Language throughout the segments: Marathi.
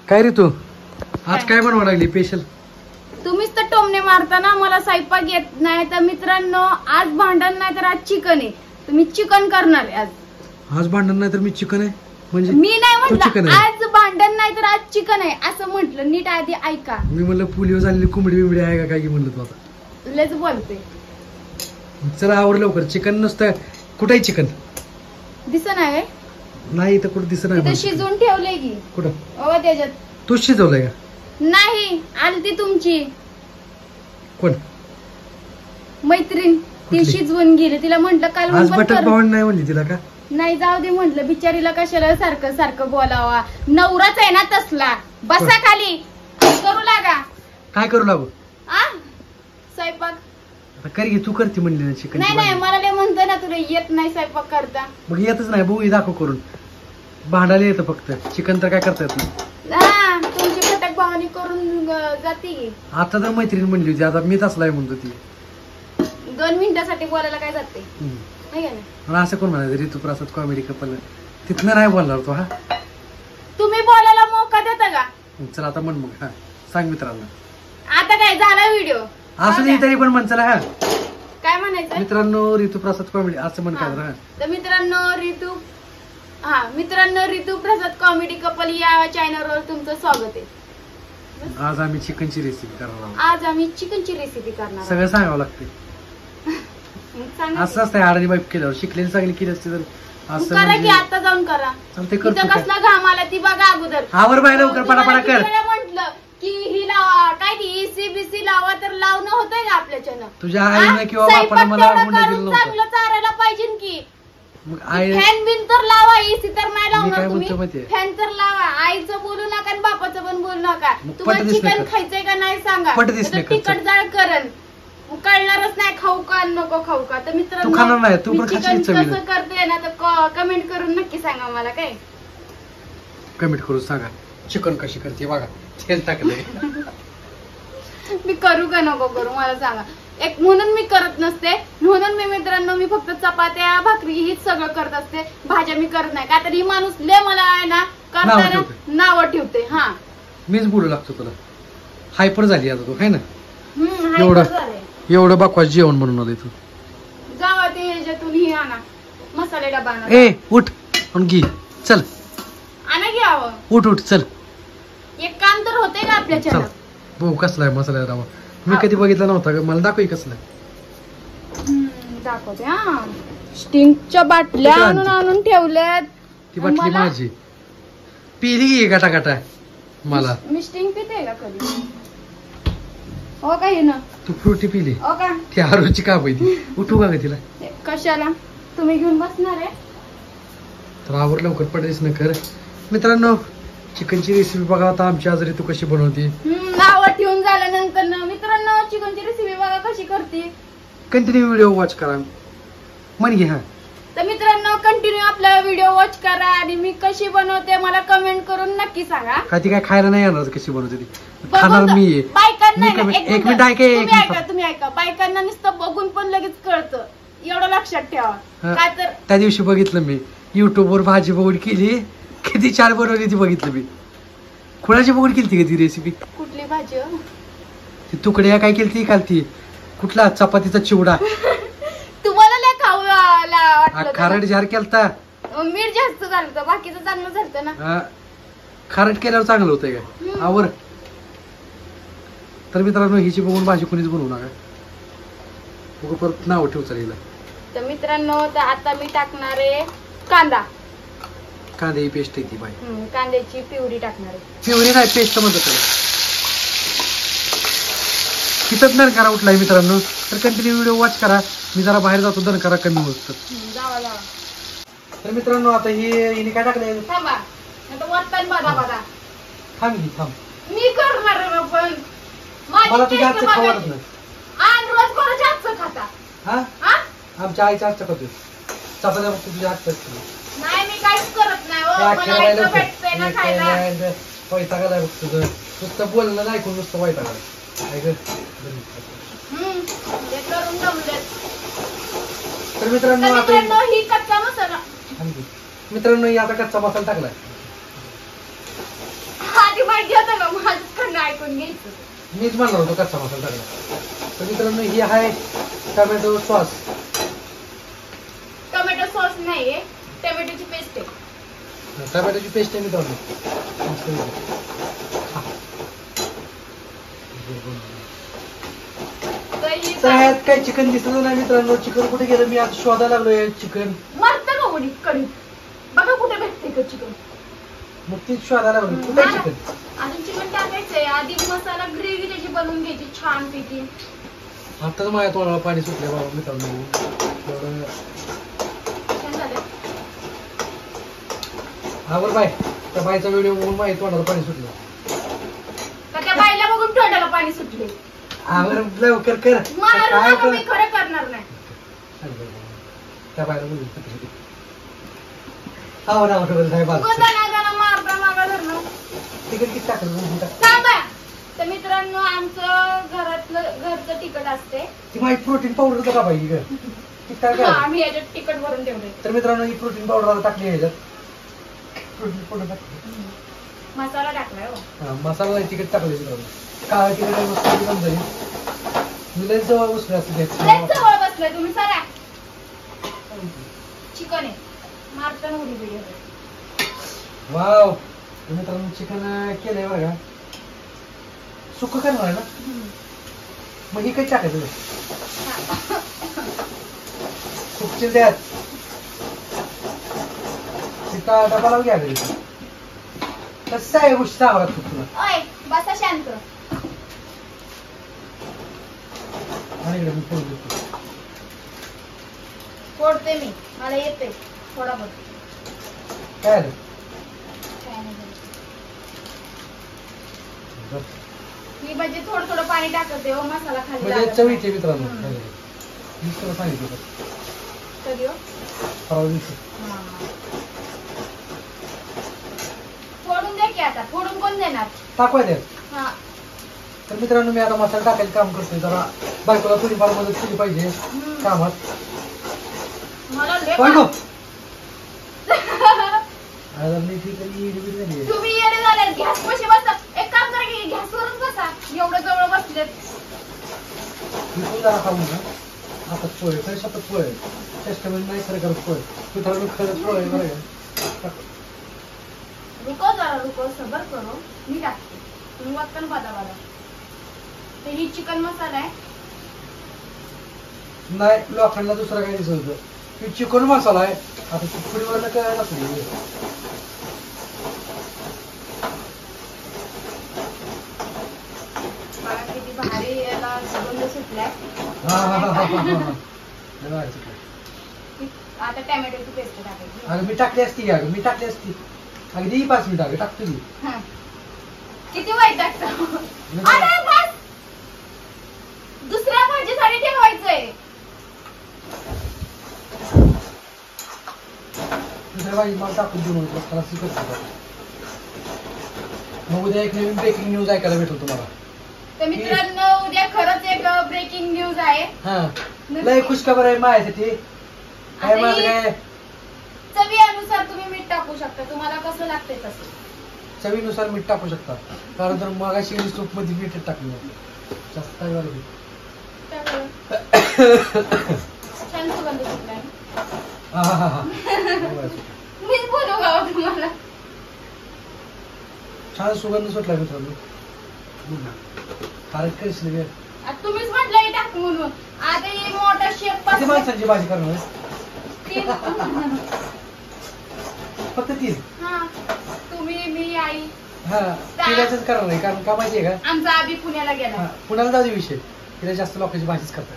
काय रे तू आज काय बनवायला लागली स्पेशल? तुम्हीच तर टोमणे मारताना मला स्वयंपाक येत नाही. तर मित्रांनो आज भांडण नाही तर आज चिकन आहे. तर मी चिकन करणार आहे आज. आज भांडण नाही तर मी चिकन आहे म्हणजे मी नाही चिकन म्हटलं आहे. आज भांडण नाही तर आज चिकन आहे असं म्हटलं. नीट आधी ऐका. मी म्हणलं पोलिओ झालेली कोंबडी बिंबडी आहे का काय की म्हणलं तू आता. लेच बोलते. चला आवर लवकर. चिकन नसतं कुठे चिकन दिसत नाही नाही तर कुठं दिसत तिथं नाही. शिजवून ठेवलंय की कुठं ओ त्याच्यात तू शिजवलंय का? नाही आली ती तुमची कोण मैत्रीण ती कुठली? शिजवून गेली. तिला म्हंटल काल आज पण बटर कर. पाहून नाही म्हणली तिला का? नाही जाऊ दे म्हंटल बिचारीला कशाला सारखं सारखं बोलावा. नवराच आहे ना तसला. बसा खाली करू लागा. काय करू लागू आ स्वयंपाक आता कर घे तू करते म्हणली ना चिकन. नाही नाही मला लय म्हणतो ना तुला येत नाही स्वयंपाक करता. मग येतच नाही बघू दाखव करून. भांडायला येतं फक्त चिकन तर काय करता येत नाही. हा तुमची फटक भावनी करून जाते की. आता तर मैत्रीण म्हणली होती आता मीच असलाय म्हणतो ती. 2 मिनिटासाठी बोलायला काय जाते हम्म. नाही का नाही? मला असं कोण म्हणायचं ऋतू प्रसाद कॉमेडी कपल तिथनं नाही बोलणार तो. हा तुम्ही बोलायला मोका देता का? चला आता म्हण मग. हा सांग मित्रांना. आता काय झाला व्हिडिओ असं नाही तरी पण म्हण चला. हा काय म्हणायचं मित्रांनो ऋतू प्रसाद कॉमेडी असं म्हण काय. हा तर मित्रांनो ऋतू प्रसाद कॉमेडी कपल या चॅनलवर तुमचं स्वागत आहे. आज आम्ही चिकनची रेसिपी करणार आहोत. आज आम्ही चिकनची रेसिपी करणार सगळं सांगावं लागते. सांगा असं असतं आडाणी बाईप केल्यावर शिकलेली चांगली केली असते तर असं करा की म्हणजे आता जाऊन करा. चालते तिथं करतो काय. कसला घाम आला ती बघा अगोदर. आवर बाय लवकर पटापटा कर. म्हटलं की ही लावा काय ती ECBC लावा तर लावणं होतंय का आपल्याच्यानं? तुझ्या आईनं किंवा बापानं मला हुंडा दिला नव्हता. चांगलं चारायला पाहिजे की. मग आई फॅन बिन तर लावा. एसी तर नाही मी लावणार काय तुम्ही. म्हणतो माहितीये? फॅन तर लावा. आईचं बोलू नका आणि बापाचं पण बोलू नका. मग तुम्हाला पट दिसलं चिकन का? खायचंय का नाही सांगा. पट दिसलं का? तिखट जाळ करण कळणारच नाही खाऊ का नको खाऊ का. तर तू खाणार नाही, तू मी पण चिकन खाशील चवीनं. कसं करते ना तर कमेंट करून नक्की सांगा मला. काय कमेंट करून सांगा चिकन कशी करते बघा. तेल टाकलंय. मी करू का नको करू मला सांगा. एक म्हणून मी करत नसते. म्हणून मी मित्रांनो मी फक्त चपात्या भाकरी हीच सगळं करत असते. भाज्या मी करत नाही. का तर ही माणूस लय मला आहे ना करताना नावं ठेवते. हा मीच बोलू लागतो तुला. हायपर झाली आता तू है ना. हाय एवढं झालंय. एवढं बकवास जेवण म्हणून आलंय तू. जावा ते ह्याच्यातून ही आणा मसाले डबा आणा. ए उठ आणि घे चल. आणा घ्यावं. उठ उठ चल. एक काम तर होते का आपल्या चल चॅनल. बघू कसला आहे मसाला रावा. मी कधी बघितला नव्हता ग. मला दाखव कसला. दाखवते हा. स्टिंगच्या बाटल्या किती आणून आणून ठेवल्यात. ती बाटली मला- माझी पिली गी गाटा गाटा मला. मी स्टिंग पिते का कधी? हो का हे ना तू फ्रुटी पिली हो का ती आरूची का पाहिजे. उठू का ग तिला. कशाला तुम्ही घेऊन बसणार आहे? तर आवर लवकर पडेस न कर. मित्रांनो चिकनची रेसिपी बघा आता आमची आजारी तू कशी बनवते. नाव ठेवून झाल्यानंतर ना मित्रांनो चिकनची रेसिपी बघा कशी करते. कंटिन्यू व्हिडिओ वॉच करा म्हण घे. हा तर मित्रांनो कंटिन्यू आपला व्हिडिओ वॉच करा आणि मी कशी बनवते मला कमेंट करून नक्की सांगा. का ती काय खायला नाही येणार कशी बनवते ती. बघून खाणार तर- मी आहे. बायकांना मी ना, कमी- एक एक मिनिट मिनिट ऐका, एक तुम्ही मिनिट. ऐका तुम्ही ऐका. बायकांना नुसतं बघून पण लगेच कळतं. एवढं लक्षात ठेवा. हा. काय तर त्या दिवशी बघितलं मी युट्यूब वर भाजी बघून केली. किती छान बनवली ती बघितलं मी. कुणाची बघून केली ती रेसिपी. कुठली भाजी हो? ती तुकड्या काय केली ती कालती. कुठला चपातीचा चिवडा. तुम्हाला लय खाऊ वाटलं खारट जार केलता. मीठ जास्त झालं होतं. बाकीचं चांगलं झालं ना. खारट केल्यावर चांगलं होतंय काय आवर. तर मित्रांनो हिची बघून भाजी कोणीच बनवू नका. बघू परत नाव ठेव चालेल. तर मित्रांनो तर आता मी टाकणार आहे कांदा. कांद्याची पेस्ट आहे ती बाई. कांद्याची पिवरी टाकणार आहे. पिवरी नाही पेस्ट म्हणतात त्याला. तिथंच दणकारा उठलाय मित्रांनो. तर कंटिन्यू व्हिडिओ वॉच करा. मी जरा बाहेर जातो दणकारा कमी होत. जावा जावा. तर मित्रांनो आता हिने काय टाकलंय. थांबा आता वरतान बघा बघा. थांब घे थांब. मी करणार आहे ना पण मला तुझ्या हातचं खावतच नाही. आणि रोज कोणाच्या हातचं खाता? हा हा? आमच्या आईच्या हातचं खातोय. चपात्या फक्त तुझ्या हातचं. नाही मी काहीच करत नाही हो. मला ऐकलं भेटतंय ना खायला. वैतागाला बघ तुझं नुसतं बोलणं नाही ऐकून नुसतं वैतागाला. हे करून जमलेत. तर मित्रांनो तर आता मित्रांनो ही कच्चा मसाला मित्रांनो ही आता कच्चा मसाला टाकलाय. आधी ऐकून घ्यायचं. मीच म्हणणार होतो कच्चा मसाला टाकला. तर मित्रांनो ही आहे टोमॅटो सॉस. टोमॅटो सॉस नाहीये, टोमॅटोची पेस्ट आहे. टोमॅटोची पेस्ट आहे मित्रांनो. मस्त आहे. तर ही तर ह्यात काही चिकन दिसलं नाही मित्रांनो. चिकन कुठे गेलं मी आज शोधायला लागलोय चिकन. मरतं का उडी कढी? बघा कुठे भेटते का चिकन. मग ती शोधायला लागलोय. कुठे आहे चिकन? अजून चिकन टाकायचंय. आधी मसाला ग्रेव्ही त्याची बनवून घ्यायची छान पैकी. आताच माझ्या तोंडाला पाणी सुटले बाबा मित्रांनो. एवढं छान झालं. आवर बाय. त्या बाईचा व्हिडिओ बघून माझ्या तोंडाला पाणी सुटलं. का त्या बाईला बघून तोंडाला पाणी सुटले? आवर लवकर कर. मारू काय नका, कर? मी खरं करणार नाही. त्या बाईला बोलू आवर आवर साहेब गोदाना मारता मागा धरणं. तिकीट किती टाकलं? थांबा. तर मित्रांनो आमचं घरचं तिखट असते. ती माझी प्रोटीन पावडर का पाहिजे ग? ती काय हा, काय आम्ही याच्यात तिखट भरून ठेवले. तर मित्रांनो ही प्रोटीन पावडर टाकली ह्याच्यात. प्रोटीन पावडर टाकली. मसाला टाकलाय हो. हा मसाला नाही तिकीट टाकले मित्रांनो. काळा तिकीट मस्त बंद झाली. मी लय जवळ बसले असते लयच जवळ बसलाय तुम्ही. सरा चिकन आहे. मारताना उडी बिडी होते. वाव. तर मित्रांनो चिकन केलंय बघा. सुक्क करणार आहे ना? मग ही काही टाकायचं सुकची द्यात. तिथं डबा लावून घ्या घरी. कसं आहे गोष्टी सांगा तुला. ओय बसा शांत. आणि इकडे मी फोडून देतो. फोडते मी. मला येते थोडा बहुत. काय आलं? काय नाही झालं. मी म्हणजे थोडं थोडं पाणी टाकते हो. मसाला खाली म्हणजे लागत चवीचे नाही. मित्रांनो. हम्म. मी तुला सांगितलं कधी हो? परवा दिवशी. हा. फोडून दे की आता. फोडून कोण देणार? टाकवाय द्या. हा. तर मित्रांनो मी आता मसाला टाकायचं काम करतोय. जरा बायकोला थोडीफार मदत केली पाहिजे कामात. मला लय बायको काम- तुम्ही तुम्ही येणे झाले. गॅस पाशी बसा. एक काम करा की गॅसवरच बसा. एवढं जवळ बसलेत. जरा खाऊ ना. आता पोहे खरं शपथ पोहे. टेस्टमेंट नाही खरं करत पोहे. मित्रांनो खरंच पोहे बरं का. रुको जरा रुको. सबर करो. मी टाकते. तुम्ही वाटतं बादा बादा. तर ही चिकन मसाला आहे. नाही लोखंडला दुसरा काही दिसत होतं. ही चिकन मसाला आहे. आता ती फुडीवर काय टाकली. मला किती भारी याला सुगंध सुटलाय. हा हा हा हा हा. आता टॅमॅटोची पेस्ट टाकायची. अगं मी टाकली असती अगं मी टाकली असती. अगदी 5 मिनिट अगं टाकतो मी. हा. किती वाईट टाकतो. अरे बस. दुसऱ्या भाजीसाठी ठेवायचंय. दुसऱ्या भाजी मला टाकून देऊ नका. त्याला शिकत होता. मग उद्या एक नवीन ब्रेकिंग न्यूज ऐकायला भेटेल तुम्हाला. तर मित्रांनो उद्या खरंच एक ब्रेकिंग न्यूज आहे. हा लय खुशखबर आहे माझ्यासाठी. काय माझं काय चवीनुसार तुम्ही मीठ टाकू शकता. तुम्हाला कसं लागतंय तसं. चवीनुसार मीठ टाकू शकता. कारण जर मगाशी सूप मध्ये मीठ टाकलं जास्त काय वाढलं. छान सुगंध सुटलाय. हा हा हा मीच बोलू का हो तुम्हाला. छान सुगंध सुटला मित्रांनो. फारच कशी आता तुम्हीच म्हटलं हे टाक म्हणून. आता हे मोठा शेप किती माणसांची भाजी करणार फक्त 3. हा तुम्ही मी आई. हा तिलाच करणार आहे. कारण का माहितीये का आमचा आबी पुण्याला गेला. पुण्याला जाऊ दे विषय. तिला जास्त लोकांची भाजीच करतात.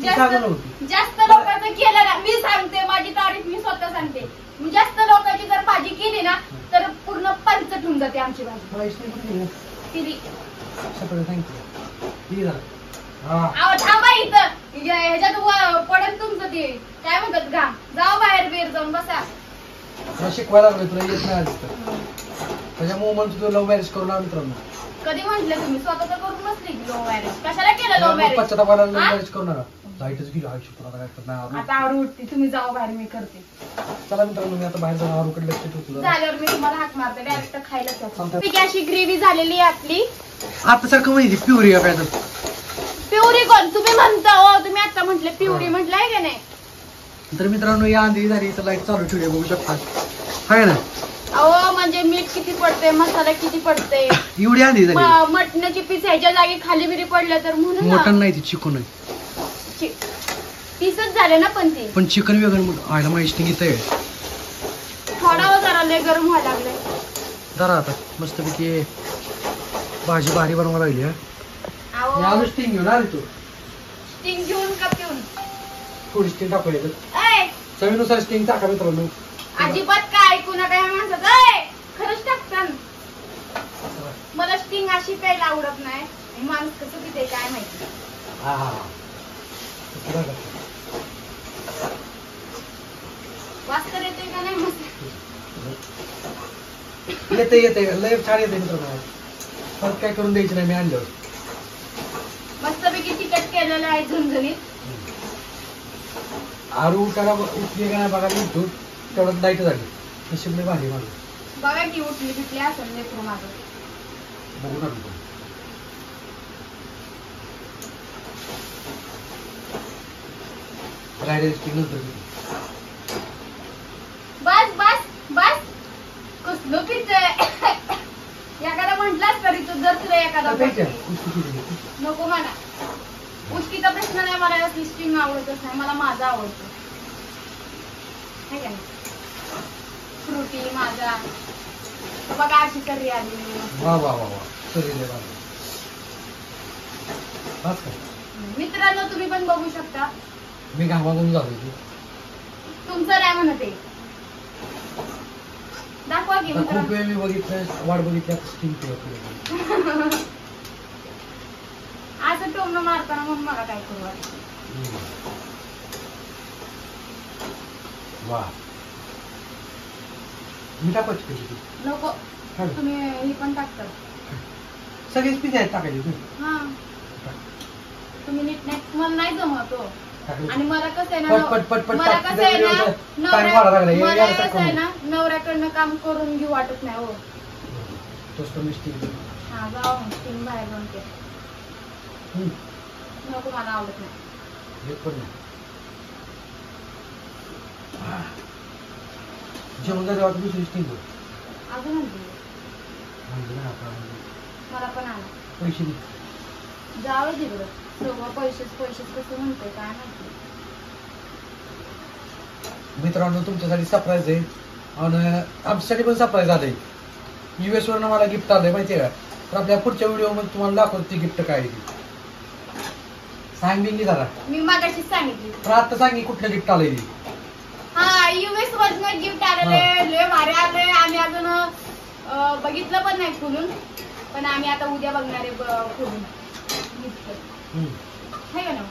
जास्त लोकांचं केलं ना. मी सांगते माझी तारीफ मी स्वतः सांगते. मी जास्त लोकांची जर भाजी केली ना तर पूर्ण पंचट होऊन जाते आमची भाजी. तिली अहो थांबा इथं. ह्याच्यात पडेल तुमचं ते काय म्हणतात घाम. जाऊ बाहेर बेर जाऊन बसा. तुला शिकवायला लागलोय. तुला येत नाही आधी त्याच्यामुळे म्हणतो तू लव्ह मॅरेज करून आलो मित्रांनो. कधी म्हटलं तुम्ही स्वतःच करून नसले की लव्ह मॅरेज. कशाला केलं लव्ह मॅरेज. पश्चातापाला लव्ह मॅरेज करू नका. लाईटच गेली आयुष्य पुन्हा काय करणार. आता आरू उठते, तुम्ही जाऊ बाहेर, मी करते. चला मित्रांनो मी आता बाहेर जाऊन आरूकडे लक्ष ठेवतो. झाल्यावर मी तुम्हाला हाक मारते, डायरेक्ट खायला. ठीक आहे, अशी ग्रेव्ही झालेली आहे आपली. आता सारखं माहिती प्युरी काय तर पिवरी कोण तुम्ही म्हणता हो, तुम्ही आता म्हटले पिवरी म्हटलंय का नाही. तर मित्रांनो या आंधी झाली तर लाईट चालू ठेवली बघू शकता आहे ना. अहो म्हणजे मीठ किती पडते, मसाला किती पडते, एवढी आंधी झाली. मटणाची पीस ह्याच्या जागी खाली बिरी पडलं तर म्हणून मटण नाही ती चिकन आहे. पीसच झाले ना पण चिकन वेगळं आयला माहिती घेत थोडा जरा लय गरम व्हायला लागले. जरा आता मस्तपैकी भाजी भारी बनवा लागली. अहो स्टिंग घेऊन आली तू. स्टिंग घेऊन का पिऊन थोडी स्टिंग टाकूया चवीनुसार स्टिंग टाका मित्रांनो. अजिबात काय ऐकू नका माणसात. खरंच टाकता मला स्टिंग अशी प्यायला आवडत नाही. माणूस कसं पिते काय माहिती. वास्तर येते का नाही येते लय छान येते मित्रांनो. परत काय करून द्यायची नाही मी आणल्यावर. मस्तपैकी तिखट केलेलं आहे झणझणीत. आरू उठायला उठली का नाही बघा उठून तेवढं लाईट झाली. नशीबले भारी माझं. बघा की उठली तिथली असेल लेकरू माझं. बघू ना बस बस बस कसलं पितय. एखादा म्हटलाच तरी तू जर तुला एखादा नको म्हणा. उष्टीचा प्रश्न नाही, मला स्टिंग आवडतच नाही. मला माझा आवडतो फ्रुटी माझा. बघा अशी तर्री आली. वा वा वा वा. मित्रांनो तुम्ही पण बघू शकता. मी घामाघूम झालो. तुमचं नाही म्हणत आहे. दाखवा की खूप वेळ मी बघितलं वाट बघितली स्टिंग असं टोमणं मारताना म्हणून मला काय करू वाटतं. वा मी टाकायची कशी नको तुम्ही हे पण टाकता. सगळेच पिझ्झा आहेत टाकायचे. हा तुम्ही नीट नाही मला नाही जमतो. आणि मला कसं आहे ना, मला कसं आहे ना नवऱ्याकडनं काम करून घेऊ वाटत नाही हो. हा जाऊ स्टिंग बाहेर बनते. नको मला आवडत नाही. जेवण जेव्हा दुसरी स्टिंग अजून मला पण आला पैसे जावं तिकडं सगळं पैसेच कसं म्हणतोय काय माहिती. मित्रांनो तुमच्यासाठी सरप्राईज आहे आणि आमच्यासाठी पण सरप्राईज आलंय. US वरनं मला गिफ्ट आलंय माहितीये का. तर आपल्या पुढच्या व्हिडिओ मध्ये तुम्हाला दाखवतो ती गिफ्ट काय आहे. सांग जरा. मी मागाशीच सांगितली तर आता सांगी कुठलं गिफ्ट आलंय. हा US मधनं गिफ्ट आलेले लय भारी आले. आम्ही अजून बघितलं पण नाही खोलून, पण आम्ही आता उद्या बघणार आहे खोलून गिफ्ट. है का ना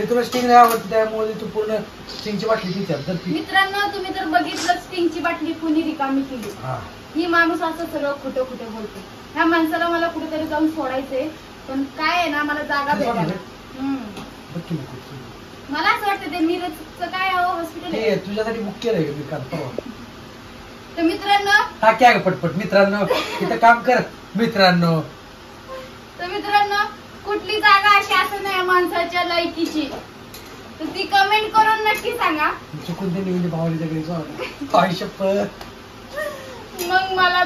तुला स्टिंग नाही आवडत त्यामुळे तू पूर्ण स्टिंगची बाटली पितात. मित्रांनो तुम्ही जर बघितलं स्टिंगची बाटली कुणी रिकामी केली. ही माणूस असं सगळं खोटं बोलतो. ह्या माणसाला मला कुठेतरी जाऊन सोडायचंय, पण काय आहे ना मला जागा भेटायला. मला असं वाटतं ते मिरजचं काय हॉस्पिटल आहे तुझ्यासाठी बुक केलंय मी काल परवा. तर मित्रांनो टाक्या पटपट मित्रांनो इथं काम कर मित्रांनो. तर मित्रांनो कुठली जागा अशी असं नाही माणसाच्या लायकीची, तर ती कमेंट करून नक्की सांगा. चुकून त्यांनी म्हणजे भावालीच्या घरी जाऊ. मग मला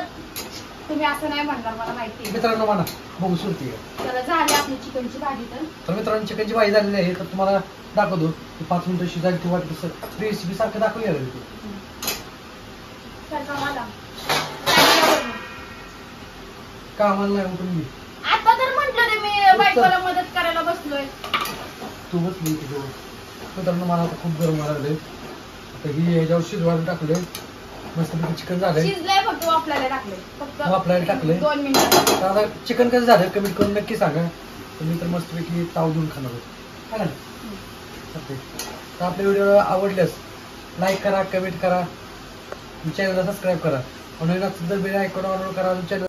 तुम्ही असं नाही म्हणणार मला माहिती. मित्रांनो म्हणा बघू सुरती त्याला झाली आपली चिकनची भाजी. तर मित्रांनो चिकनची भाजी झालेली आहे. तर तुम्हाला दाखवतो 5 मिनिटं शिजायला ती वाटत रेसिपी सारखं दाखवूया. कामाला नाही उठून मी आता तर म्हटलं रे मी बायकोला मदत करायला बसलोय. तू बसली मित्रांनो मला आता खूप गरम व्हायला लागले. आता ही याच्यावर शिजवायला टाकलंय. मस्तपैकी चिकन झालंय. शिजलंय फक्त वाफलायला टाकलंय. फक्त वाफलायला टाकलंय 2 मिनिटं. आता चिकन कसं झालं कमेंट करून नक्की सांगा. तर मी तर मस्तपैकी ताव देऊन खाणार होतो. तर आपल्या व्हिडिओ आवडल्यास लाईक करा, कमेंट करा, चॅनलला सबस्क्राईब करा आणि बेल आयकॉन ऑन करा. चॅनल